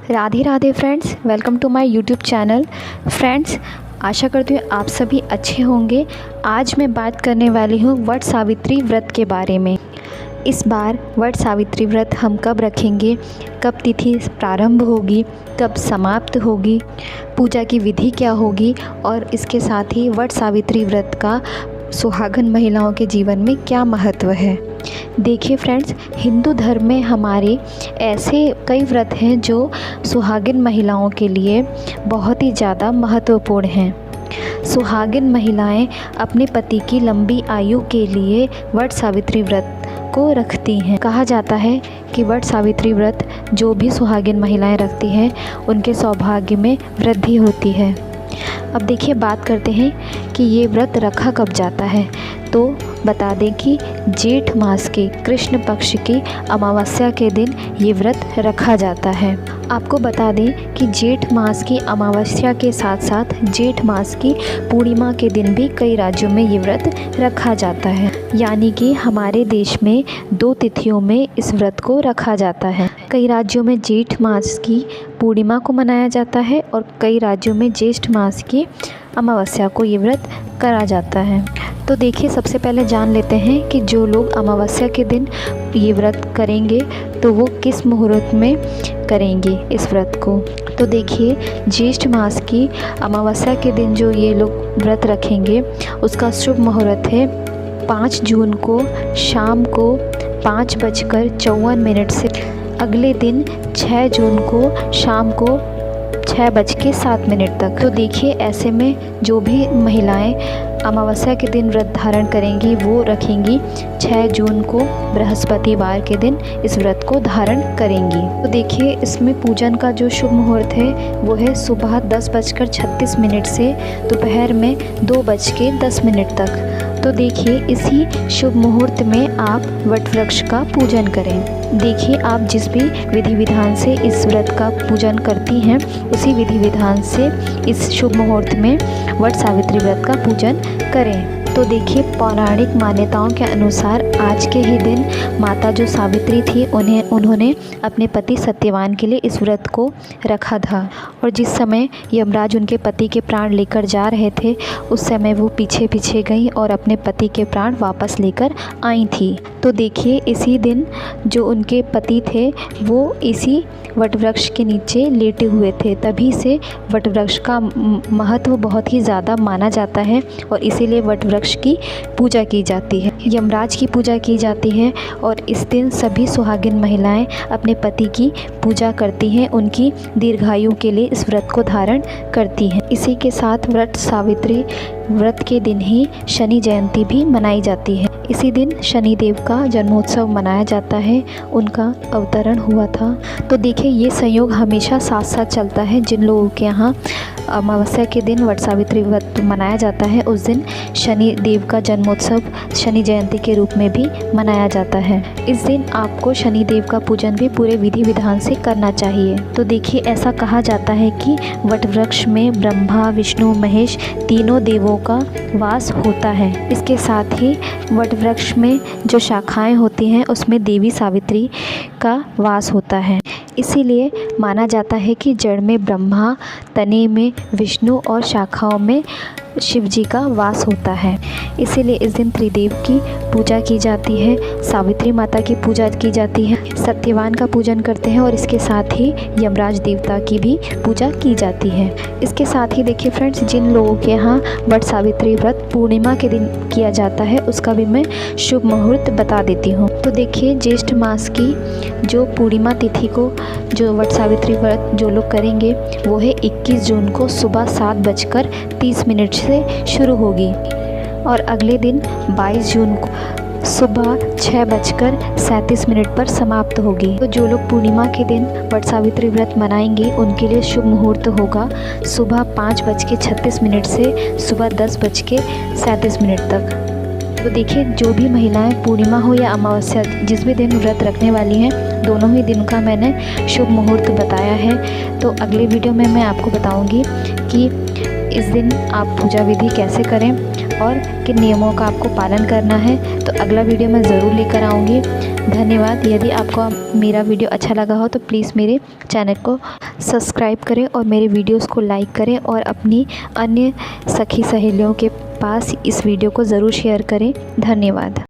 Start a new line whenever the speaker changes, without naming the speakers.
Radhe Radhe friends, welcome to my YouTube channel. Friends, आशा करती हूँ आप सभी अच्छे होंगे। आज मैं बात करने वाली हूँ वट सावित्री व्रत के बारे में। इस बार वट सावित्री व्रत हम कब रखेंगे, कब तिथि प्रारंभ होगी, कब समाप्त होगी, पूजा की विधि क्या होगी और इसके साथ ही वट सावित्री व्रत का सुहागन महिलाओं के जीवन में क्या महत्व है। देखिए फ्रेंड्स, हिंदू धर्म में हमारे ऐसे कई व्रत हैं जो सुहागिन महिलाओं के लिए बहुत ही ज़्यादा महत्वपूर्ण हैं। सुहागिन महिलाएं अपने पति की लंबी आयु के लिए वट सावित्री व्रत को रखती हैं। कहा जाता है कि वट सावित्री व्रत जो भी सुहागिन महिलाएं रखती हैं उनके सौभाग्य में वृद्धि होती है। अब देखिए, बात करते हैं कि ये व्रत रखा कब जाता है। तो बता दें कि जेठ मास के कृष्ण पक्ष की अमावस्या के दिन ये व्रत रखा जाता है। आपको बता दें कि जेठ मास की अमावस्या के साथ साथ जेठ मास की पूर्णिमा के दिन भी कई राज्यों में ये व्रत रखा जाता है। यानी कि हमारे देश में 2 तिथियों में इस व्रत को रखा जाता है। कई राज्यों में जेठ मास की पूर्णिमा को मनाया जाता है और कई राज्यों में ज्येष्ठ मास की अमावस्या को ये व्रत करा जाता है। तो देखिए, सबसे पहले जान लेते हैं कि जो लोग अमावस्या के दिन ये व्रत करेंगे तो वो किस मुहूर्त में करेंगे इस व्रत को। तो देखिए, ज्येष्ठ मास की अमावस्या के दिन जो ये लोग व्रत रखेंगे उसका शुभ मुहूर्त है 5 जून को शाम को 5:54 से अगले दिन 6 जून को शाम को 6:07 तक। तो देखिए, ऐसे में जो भी महिलाएं अमावस्या के दिन व्रत धारण करेंगी वो रखेंगी 6 जून को बृहस्पतिवार के दिन इस व्रत को धारण करेंगी। तो देखिए, इसमें पूजन का जो शुभ मुहूर्त है वो है सुबह 10:36 से दोपहर में 2:10 तक। तो देखिए, इसी शुभ मुहूर्त में आप वट वृक्ष का पूजन करें। देखिए, आप जिस भी विधि विधान से इस व्रत का पूजन करती हैं उसी विधि विधान से इस शुभ मुहूर्त में वट सावित्री व्रत का पूजन करें। तो देखिए, पौराणिक मान्यताओं के अनुसार आज के ही दिन माता जो सावित्री थी उन्होंने अपने पति सत्यवान के लिए इस व्रत को रखा था। और जिस समय यमराज उनके पति के प्राण लेकर जा रहे थे उस समय वो पीछे पीछे गई और अपने पति के प्राण वापस लेकर आई थी। तो देखिए, इसी दिन जो उनके पति थे वो इसी वटवृक्ष के नीचे लेटे हुए थे। तभी से वटवृक्ष का महत्व बहुत ही ज़्यादा माना जाता है और इसीलिए वटवृक्ष की पूजा की जाती है, यमराज की पूजा की जाती है। और इस दिन सभी सुहागिन महिलाएं अपने पति की पूजा करती हैं, उनकी दीर्घायु के लिए इस व्रत को धारण करती हैं। इसी के साथ वट सावित्री व्रत के दिन ही शनि जयंती भी मनाई जाती है। इसी दिन शनिदेव का जन्मोत्सव मनाया जाता है, उनका अवतरण हुआ था। तो देखिए, ये संयोग हमेशा साथ साथ चलता है। जिन लोगों के यहाँ अमावस्या के दिन वट सावित्री व्रत मनाया जाता है उस दिन शनि देव का जन्मोत्सव शनि जयंती के रूप में भी मनाया जाता है। इस दिन आपको शनि देव का पूजन भी पूरे विधि विधान से करना चाहिए। तो देखिए, ऐसा कहा जाता है कि वट वृक्ष में ब्रह्मा विष्णु महेश तीनों देवों का वास होता है। इसके साथ ही वट वृक्ष में जो शाखाएं होती हैं उसमें देवी सावित्री का वास होता है। इसीलिए माना जाता है कि जड़ में ब्रह्मा, तने में विष्णु और शाखाओं में शिव जी का वास होता है। इसीलिए इस दिन त्रिदेव की पूजा की जाती है, सावित्री माता की पूजा की जाती है, सत्यवान का पूजन करते हैं और इसके साथ ही यमराज देवता की भी पूजा की जाती है। इसके साथ ही देखिए फ्रेंड्स, जिन लोगों के यहाँ वट सावित्री व्रत पूर्णिमा के दिन किया जाता है उसका भी मैं शुभ मुहूर्त बता देती हूँ। तो देखिए, ज्येष्ठ मास की जो पूर्णिमा तिथि को जो वट सावित्री व्रत जो लोग करेंगे वो है 21 जून को सुबह 7:30 से शुरू होगी और अगले दिन 22 जून को सुबह 6:37 पर समाप्त होगी। तो जो लोग पूर्णिमा के दिन वट सावित्री व्रत मनाएंगे उनके लिए शुभ मुहूर्त होगा सुबह 5:36 से सुबह 10:37 तक। तो देखिए, जो भी महिलाएं पूर्णिमा हो या अमावस्या जिस भी दिन व्रत रखने वाली हैं दोनों ही दिन का मैंने शुभ मुहूर्त बताया है। तो अगले वीडियो में मैं आपको बताऊंगी कि इस दिन आप पूजा विधि कैसे करें और किन नियमों का आपको पालन करना है। तो अगला वीडियो मैं ज़रूर लेकर आऊँगी। धन्यवाद। यदि आपको मेरा वीडियो अच्छा लगा हो तो प्लीज़ मेरे चैनल को सब्सक्राइब करें और मेरे वीडियोस को लाइक करें और अपनी अन्य सखी सहेलियों के पास इस वीडियो को ज़रूर शेयर करें। धन्यवाद।